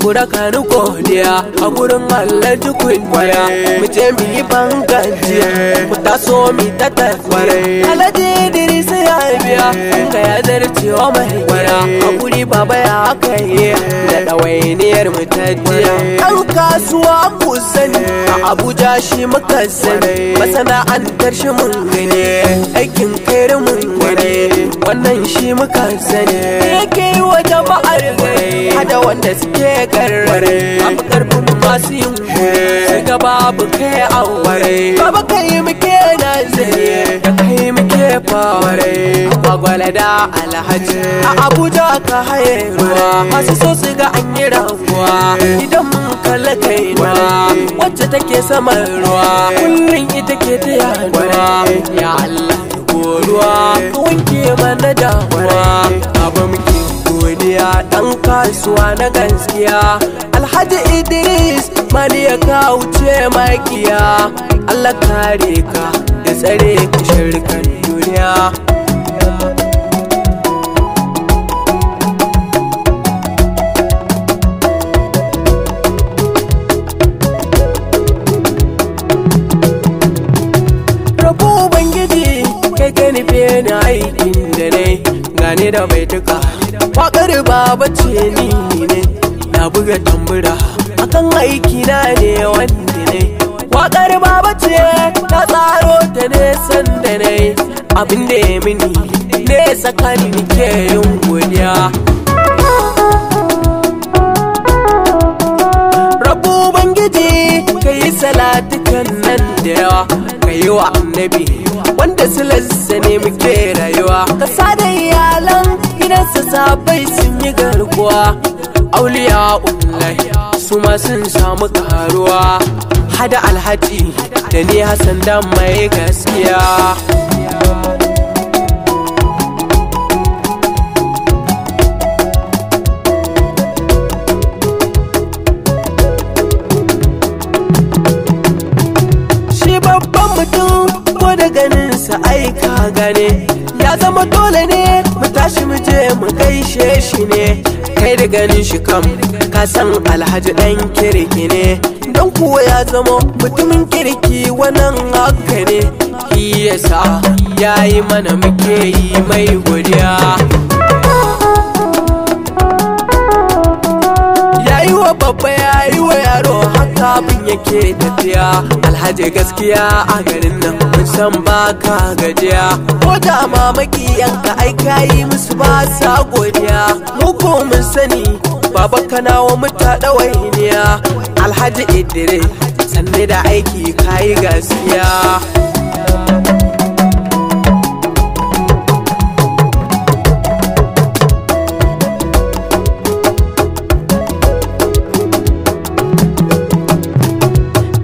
Kurakun godiya a gurin Allah tukunya mu je mu yi bangajiya mu taso mu ta tafiya Alhaji Idris ya biya ka ya zarcewa mai gida a guri baba ya kai da dawainiyar mu tajiya an kasuwa ku sani a Abuja shi muka sani masana'antar shi mun gani aikin kai mun gani wannan shi muka sani yake wa jama'ar gari hada wanda suke karrare babu karfin masu yin su ga babu kai aware babu kai muke nazari da kai muke faware gwagwala da Alhaji a Abuja ka haye ruwa masu so su ga an yi rabuwa idan mun kalla kai ruwa wacce take saman ruwa kullum ita ke ta yaduwa ya Allah ruwa wanke mana damuwa abu muke godiya dan kasuwa na gaskiya Alhaji Idris mani ya kauce makiya Allah kare ka da tsare ka shirkan duniya na aikin da ne gane da baituka wakar baba ce ni ne na buga tambura akan aiki na ne wanda ne wakar baba ce ta tsaro ta ne sanda ne abin da ya mini ne tsakani nike yin godiya Rabu Ubangiji ka yi salatukan nan da yawa ka yi wa annabi wanda silassa ne muke rayuwa ka sada iyalan gidansa sabai sun yi garkuwa auliya ullahi su ma sun samu karuwa hada Alhaji da ni Hassan dan mai gaskiya shi babban mutum da ganinsa aika gane ya zama dole ne mu tashi mu je mu gaishe shi ne kai da ganin shi kam ka san Alhaji dan kirki ne don kuwa ya zama mutumin kirki wannan haka ne shi yasa yayi mana muke yi mai godiya yayi wa babba yayi wa yaro haka abin yake tafiya Alhaji gaskiya a garin nan mun san baka gajiya ko da mamaki yanka ai kai musu ba sa godiya mu ko mun sani baba kana wa muta dawainiya Alhaji Idris sanne da aiki kai gaskiya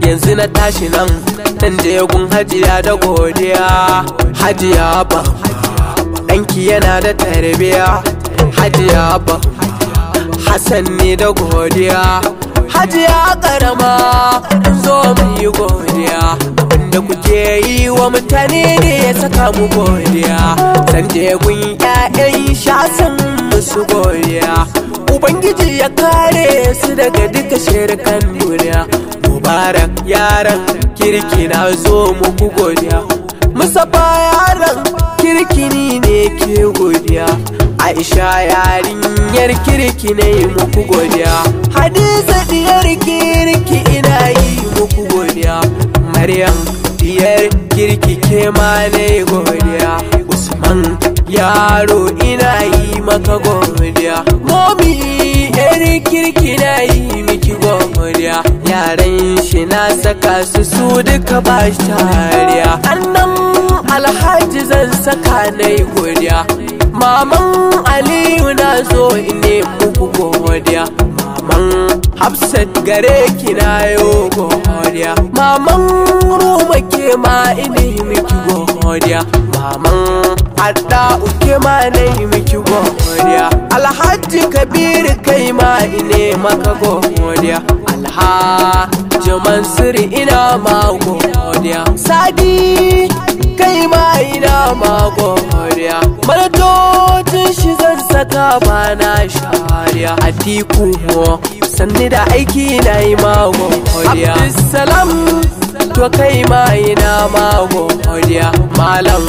yanzu na tashi nan je gun hajiya da godiya hajiya ba ɗanki yana da tarbiya hajiya ba Hassan ne da godiya hajiya karama zo mu yi godiya abinda kuke yi wa mutane ne ya saka mu godiya san je gun ƴaƴan shasan musu godiya Ubangiji ya kare su daga duka shirkan duniya Mubarak yaran kirki na zo muku godiya Musaba yaran kirki ne ke godiya Aisha yarinyar kirki ne muku godiya Hadiza diyar kirki ina yi muku godiya Maryam diyar kirki ke ma ne godiya Usman yaro ina yi maka godiya Momi yar kirki na yi miki godiya yaran shi na saka su duka ba shi tariya annan Alhaji zan saka na yi godiya maman Aliyu na zo ine muku godiya maman Hafsat gare ki na yo godiya maman Ruma ke ma ine miki godiya maman Adda uke ma na yi miki godiya Alhaji Kabir kai ma ine maka godiya Alhaji Mansur ina ma godiya. Sadi kai ma ina ma godiya. Manatocin shi zan saka bana shariya. Atiku sanni da aiki na yi ma godiya. Abdulsalam to kai ma ina ma godiya. Malam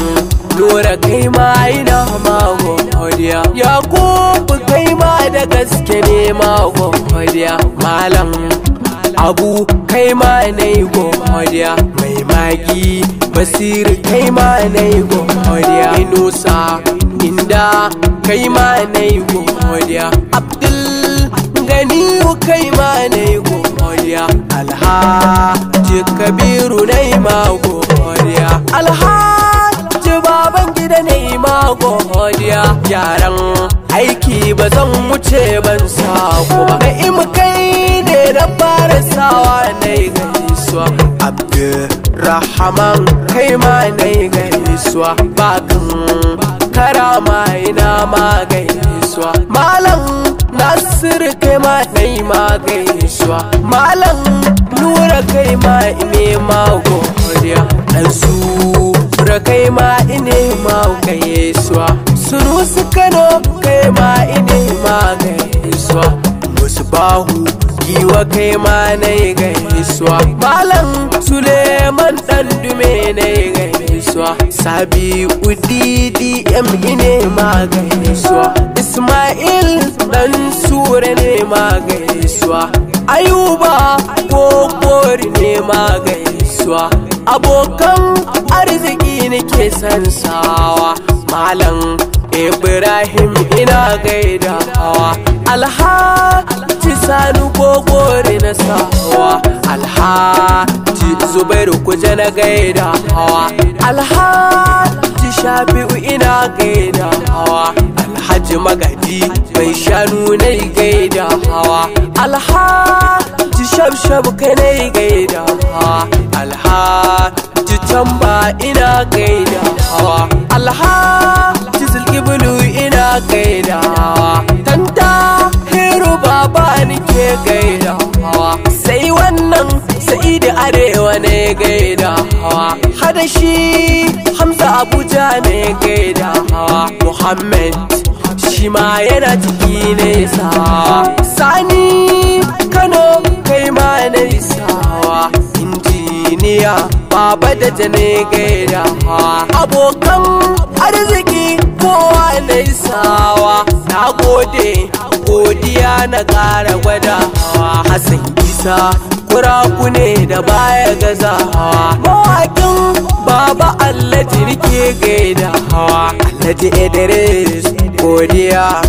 Nura kai ma ina ma godiya. Yakubu kai ma da gaske ne ma godiya. Malam Abu kai ma nai godiya. Mai magi Basiru kai ma nai godiya. Inusa Inda kai ma nai godiya. Abdul Ganiyu kai ma nai godiya. Alhaji Kabiru nai ma godiya. Alhaji baban gida nai ma godiya. Yaran aiki ba zan wuce ban sako ba. Na'imu kai ne na fara sawa nai gaisuwa. Abdurrahman kai ma nai gaisuwa. Bakan karama ina ma gaisuwa. Malam Nasir kai ma nai ma gaisuwa. Malam Nura kai ma ine ma godiya. Dan Sura kai ma ine ma gaisuwa. Sunusi Kano kai ma ine ma gaisuwa. Musbahu Giwa kai ma nai gaisuwa. Malam Suleiman dan Dume nai gaisuwa. Sabi'u DDM ine ma gaisuwa. Ismail dan Sura ne ma gaisuwa. Ayuba Kokori ne ma gaisuwa. Abokan arziki nake san sawa. Malam Ibrahim ina gaidawa. Alhaji Sani Gogori na sawa. Alhaji Zubairu Kuje na gaidawa. Alhaji Shafi'u ina gaidawa. Alhaji Magadi mai shanu na gaidawa. Alhaji Shabshab kai na gaidawa. Alhaji Tamba ina gaidawa. Alhaji Zulkiblu ina gaidawa. Tanta Hiru baba nike gaidawa. Sai wannan Sa'idu Arewa ne gaidawa. Hada shi Hamza Abuja ne gaidawa. Muhammad shi ma yana ciki ne sawa. Sani Kano kai ma ne sawa. Injiniya Baba da jane gaidawa. Abokan arziki kowa ne sawa. Na gode godiya na ƙara gwadawa. Hassan Isa kurakune da baya gazawa. Mawaƙin Baba Alhaji rike gaidawa. Alhaji Idris godiya.